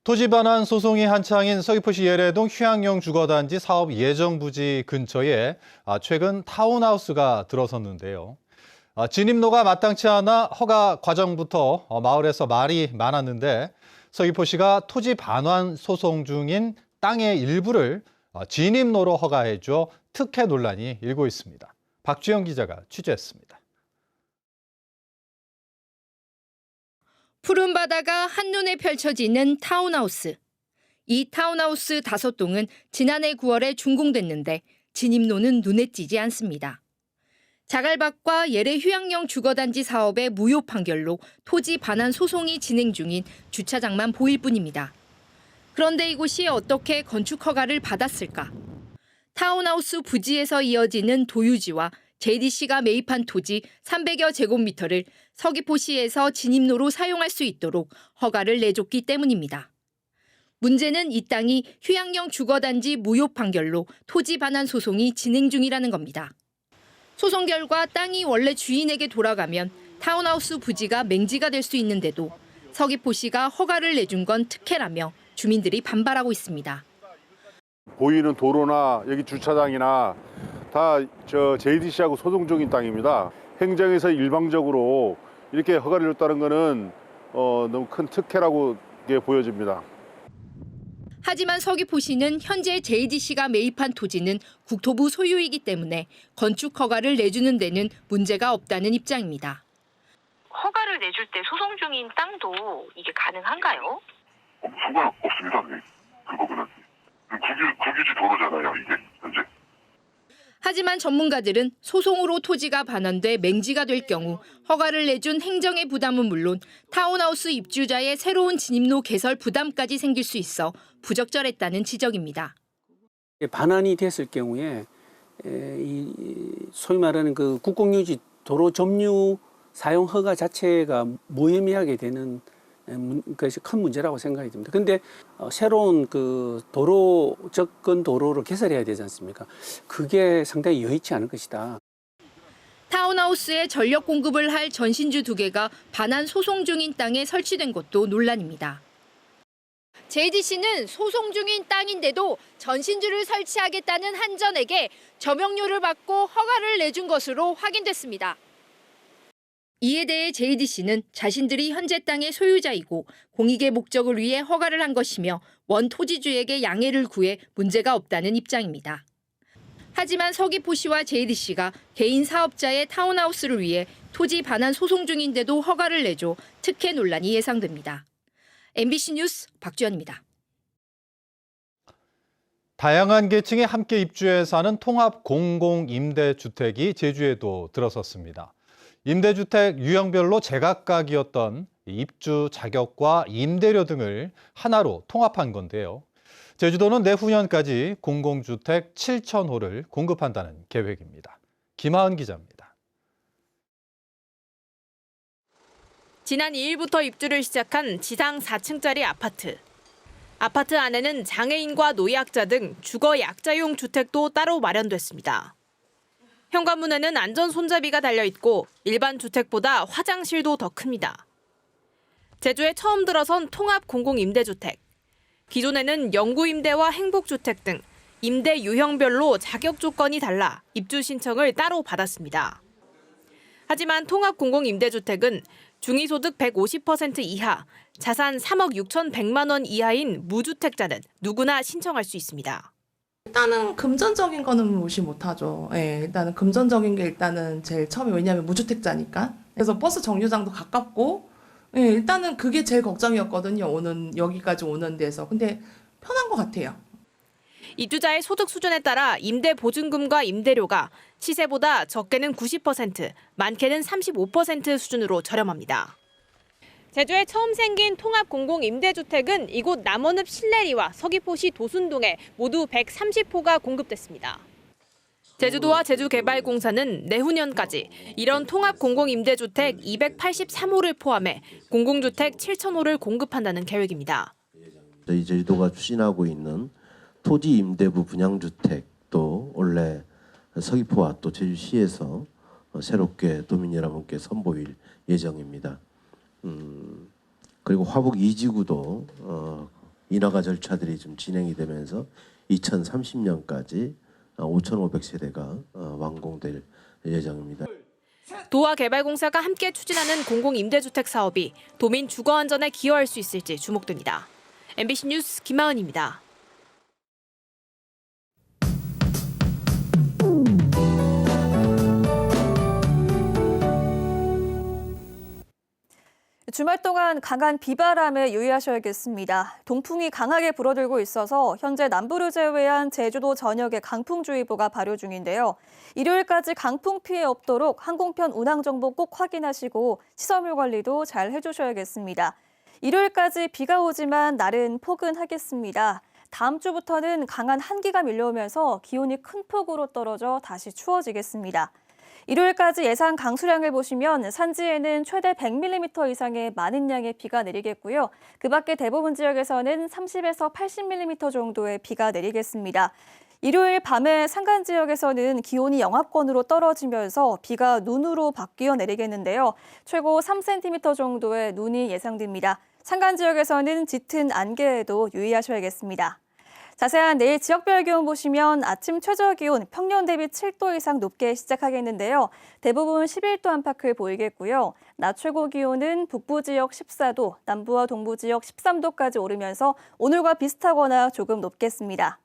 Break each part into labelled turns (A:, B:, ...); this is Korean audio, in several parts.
A: 토지 반환 소송이 한창인 서귀포시 예래동 휴양용 주거단지 사업 예정 부지 근처에 최근 타운하우스가 들어섰는데요. 진입로가 마땅치 않아 허가 과정부터 마을에서 말이 많았는데 서귀포시가 토지 반환 소송 중인 땅의 일부를 진입로로 허가해줘 특혜 논란이 일고 있습니다. 박주영 기자가 취재했습니다.
B: 푸른 바다가 한눈에 펼쳐지는 타운하우스. 이 타운하우스 5동은 지난해 9월에 준공됐는데 진입로는 눈에 띄지 않습니다. 자갈밭과 예래 휴양용 주거단지 사업의 무효 판결로 토지 반환 소송이 진행 중인 주차장만 보일 뿐입니다. 그런데 이곳이 어떻게 건축 허가를 받았을까? 타운하우스 부지에서 이어지는 도유지와 JDC가 매입한 토지 300여 제곱미터를 서귀포시에서 진입로로 사용할 수 있도록 허가를 내줬기 때문입니다. 문제는 이 땅이 휴양용 주거단지 무효 판결로 토지 반환 소송이 진행 중이라는 겁니다. 소송 결과 땅이 원래 주인에게 돌아가면 타운하우스 부지가 맹지가 될 수 있는데도 서귀포시가 허가를 내준 건 특혜라며 주민들이 반발하고 있습니다.
C: 보이는 도로나 여기 주차장이나 다 JDC하고 소송 중인 땅입니다. 행정에서 일방적으로 이렇게 허가를 줬다는 것은 너무 큰 특혜라고 보여집니다.
B: 하지만 서귀포시는 현재 JDC가 매입한 토지는 국토부 소유이기 때문에 건축 허가를 내주는 데는 문제가 없다는 입장입니다.
D: 허가를 내줄 때 소송 중인 땅도 이게 가능한가요?
E: 상관없습니다. 네. 그거보다 국유지 도로잖아요, 이게 현재.
B: 하지만 전문가들은 소송으로 토지가 반환돼 맹지가 될 경우 허가를 내준 행정의 부담은 물론 타운하우스 입주자의 새로운 진입로 개설 부담까지 생길 수 있어 부적절했다는 지적입니다.
F: 반환이 됐을 경우에 이 소위 말하는 그 국공유지 도로 점유 사용 허가 자체가 무의미하게 되는 것이 큰 문제라고 생각이 듭니다. 그런데 새로운 그 도로 접근 도로를 개설해야 되지 않습니까? 그게 상당히 여의치 않을 것이다.
B: 타운하우스에 전력 공급을 할 전신주 2개가 반환 소송 중인 땅에 설치된 것도 논란입니다. JDC는 소송 중인 땅인데도 전신주를 설치하겠다는 한전에게 점용료를 받고 허가를 내준 것으로 확인됐습니다. 이에 대해 JDC는 자신들이 현재 땅의 소유자이고 공익의 목적을 위해 허가를 한 것이며 원 토지주에게 양해를 구해 문제가 없다는 입장입니다. 하지만 서귀포시와 JDC가 개인 사업자의 타운하우스를 위해 토지 반환 소송 중인데도 허가를 내줘 특혜 논란이 예상됩니다. MBC 뉴스 박주연입니다.
A: 다양한 계층이 함께 입주해 사는 통합 공공임대주택이 제주에도 들어섰습니다. 임대주택 유형별로 제각각이었던 입주 자격과 임대료 등을 하나로 통합한 건데요. 제주도는 내후년까지 공공주택 7,000호를 공급한다는 계획입니다. 김하은 기자입니다.
G: 지난 2일부터 입주를 시작한 지상 4층짜리 아파트. 아파트 안에는 장애인과 노약자 등 주거 약자용 주택도 따로 마련됐습니다. 현관문에는 안전 손잡이가 달려있고 일반 주택보다 화장실도 더 큽니다. 제주에 처음 들어선 통합 공공임대주택. 기존에는 영구임대와 행복주택 등 임대 유형별로 자격 조건이 달라 입주 신청을 따로 받았습니다. 하지만 통합 공공임대주택은 중위소득 150% 이하, 자산 3억 6,100만 원 이하인 무주택자는 누구나 신청할 수 있습니다.
H: 일단은 금전적인 거는 무시 못하죠. 예, 일단은 금전적인 게 일단은 제일 처음에, 왜냐하면 무주택자니까. 그래서 버스 정류장도 가깝고, 예, 일단은 그게 제일 걱정이었거든요. 여기까지 오는 데서. 근데 편한 것 같아요.
G: 입주자의 소득 수준에 따라 임대 보증금과 임대료가 시세보다 적게는 90%, 많게는 35% 수준으로 저렴합니다. 제주에 처음 생긴 통합 공공임대주택은 이곳 남원읍 신내리와 서귀포시 도순동에 모두 130호가 공급됐습니다. 제주도와 제주개발공사는 내후년까지 이런 통합 공공임대주택 283호를 포함해 공공주택 7,000호를 공급한다는 계획입니다.
I: 저희 제주도가 추진하고 있는 토지 임대부 분양주택도 원래 서귀포와 또 제주시에서 새롭게 도민 여러분께 선보일 예정입니다. 그리고 화북 2지구도 인허가 절차들이 좀 진행이 되면서 2030년까지 5,500세대가 완공될 예정입니다.
G: 도화개발공사가 함께 추진하는 공공임대주택 사업이 도민 주거 안전에 기여할 수 있을지 주목됩니다. MBC 뉴스 김하은입니다.
J: 주말 동안 강한 비바람에 유의하셔야겠습니다. 동풍이 강하게 불어들고 있어서 현재 남부를 제외한 제주도 전역에 강풍주의보가 발효 중인데요. 일요일까지 강풍 피해 없도록 항공편 운항 정보 꼭 확인하시고 시설물 관리도 잘 해주셔야겠습니다. 일요일까지 비가 오지만 날은 포근하겠습니다. 다음 주부터는 강한 한기가 밀려오면서 기온이 큰 폭으로 떨어져 다시 추워지겠습니다. 일요일까지 예상 강수량을 보시면 산지에는 최대 100mm 이상의 많은 양의 비가 내리겠고요. 그 밖에 대부분 지역에서는 30에서 80mm 정도의 비가 내리겠습니다. 일요일 밤에 산간 지역에서는 기온이 영하권으로 떨어지면서 비가 눈으로 바뀌어 내리겠는데요. 최고 3cm 정도의 눈이 예상됩니다. 산간 지역에서는 짙은 안개에도 유의하셔야겠습니다. 자세한 내일 지역별 기온 보시면 아침 최저 기온 평년 대비 7도 이상 높게 시작하겠는데요. 대부분 11도 안팎을 보이겠고요. 낮 최고 기온은 북부 지역 14도, 남부와 동부 지역 13도까지 오르면서 오늘과 비슷하거나 조금 높겠습니다.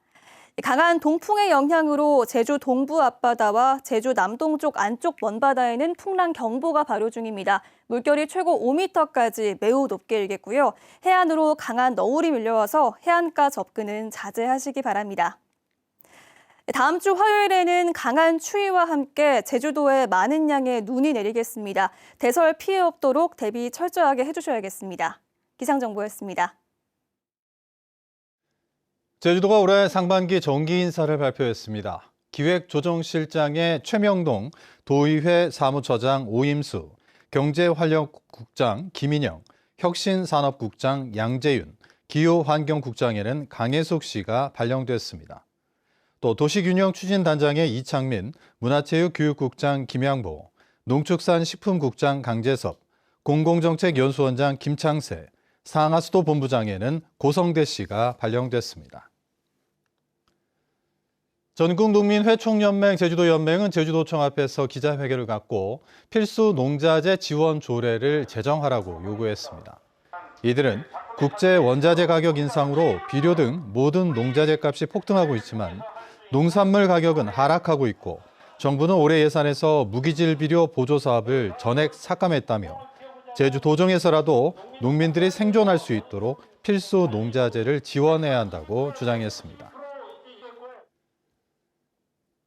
J: 강한 동풍의 영향으로 제주 동부 앞바다와 제주 남동쪽 안쪽 먼바다에는 풍랑경보가 발효 중입니다. 물결이 최고 5m까지 매우 높게 일겠고요. 해안으로 강한 너울이 밀려와서 해안가 접근은 자제하시기 바랍니다. 다음 주 화요일에는 강한 추위와 함께 제주도에 많은 양의 눈이 내리겠습니다. 대설 피해 없도록 대비 철저하게 해주셔야겠습니다. 기상정보였습니다.
A: 제주도가 올해 상반기 정기 인사를 발표했습니다. 기획조정실장의 최명동, 도의회 사무처장 오임수, 경제활력국장 김인영, 혁신산업국장 양재윤, 기후환경국장에는 강혜숙 씨가 발령됐습니다. 또 도시균형추진단장의 이창민, 문화체육교육국장 김양보, 농축산식품국장 강재섭, 공공정책연수원장 김창세, 상하수도본부장에는 고성대 씨가 발령됐습니다. 전국농민회총연맹 제주도연맹은 제주도청 앞에서 기자회견을 갖고 필수 농자재 지원 조례를 제정하라고 요구했습니다. 이들은 국제 원자재 가격 인상으로 비료 등 모든 농자재 값이 폭등하고 있지만 농산물 가격은 하락하고 있고 정부는 올해 예산에서 무기질 비료 보조 사업을 전액 삭감했다며 제주도정에서라도 농민들이 생존할 수 있도록 필수 농자재를 지원해야 한다고 주장했습니다.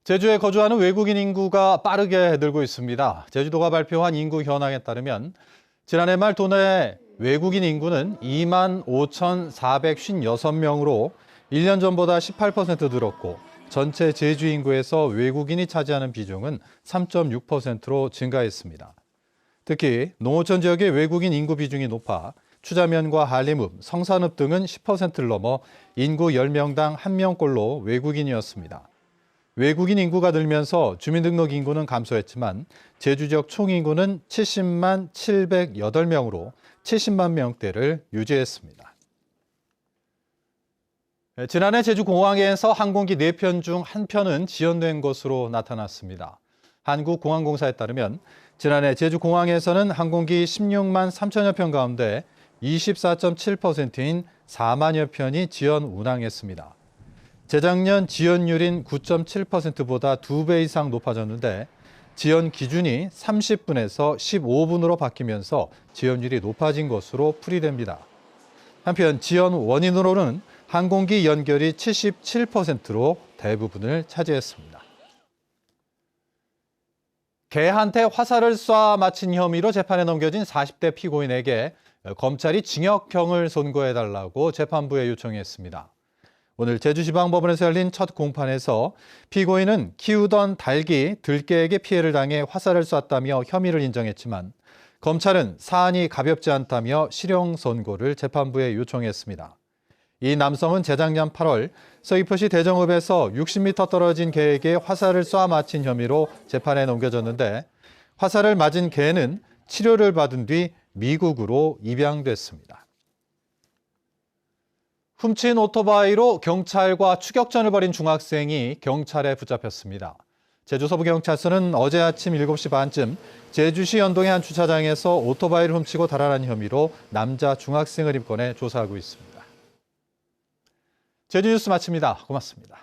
A: 제주에 거주하는 외국인 인구가 빠르게 늘고 있습니다. 제주도가 발표한 인구 현황에 따르면 지난해 말 도내 외국인 인구는 25,456명으로 1년 전보다 18% 늘었고 전체 제주 인구에서 외국인이 차지하는 비중은 3.6%로 증가했습니다. 특히 농어촌 지역의 외국인 인구 비중이 높아 추자면과 한림읍, 성산읍 등은 10%를 넘어 인구 10명당 1명꼴로 외국인이었습니다. 외국인 인구가 늘면서 주민등록 인구는 감소했지만 제주 지역 총인구는 70만 708명으로 70만 명대를 유지했습니다. 지난해 제주공항에서 항공기 4편 중 1편은 지연된 것으로 나타났습니다. 한국공항공사에 따르면 지난해 제주공항에서는 항공기 16만 3천여 편 가운데 24.7%인 4만여 편이 지연 운항했습니다. 재작년 지연율인 9.7%보다 2배 이상 높아졌는데 지연 기준이 30분에서 15분으로 바뀌면서 지연율이 높아진 것으로 풀이됩니다. 한편 지연 원인으로는 항공기 연결이 77%로 대부분을 차지했습니다. 개한테 화살을 쏴 맞힌 혐의로 재판에 넘겨진 40대 피고인에게 검찰이 징역형을 선고해달라고 재판부에 요청했습니다. 오늘 제주지방법원에서 열린 첫 공판에서 피고인은 키우던 닭이 들개에게 피해를 당해 화살을 쐈다며 혐의를 인정했지만 검찰은 사안이 가볍지 않다며 실형 선고를 재판부에 요청했습니다. 이 남성은 재작년 8월 서귀포시 대정읍에서 60m 떨어진 개에게 화살을 쏴 맞힌 혐의로 재판에 넘겨졌는데 화살을 맞은 개는 치료를 받은 뒤 미국으로 입양됐습니다. 훔친 오토바이로 경찰과 추격전을 벌인 중학생이 경찰에 붙잡혔습니다. 제주 서부경찰서는 어제 아침 7시 반쯤 제주시 연동의 한 주차장에서 오토바이를 훔치고 달아난 혐의로 남자 중학생을 입건해 조사하고 있습니다. 제주 뉴스 마칩니다. 고맙습니다.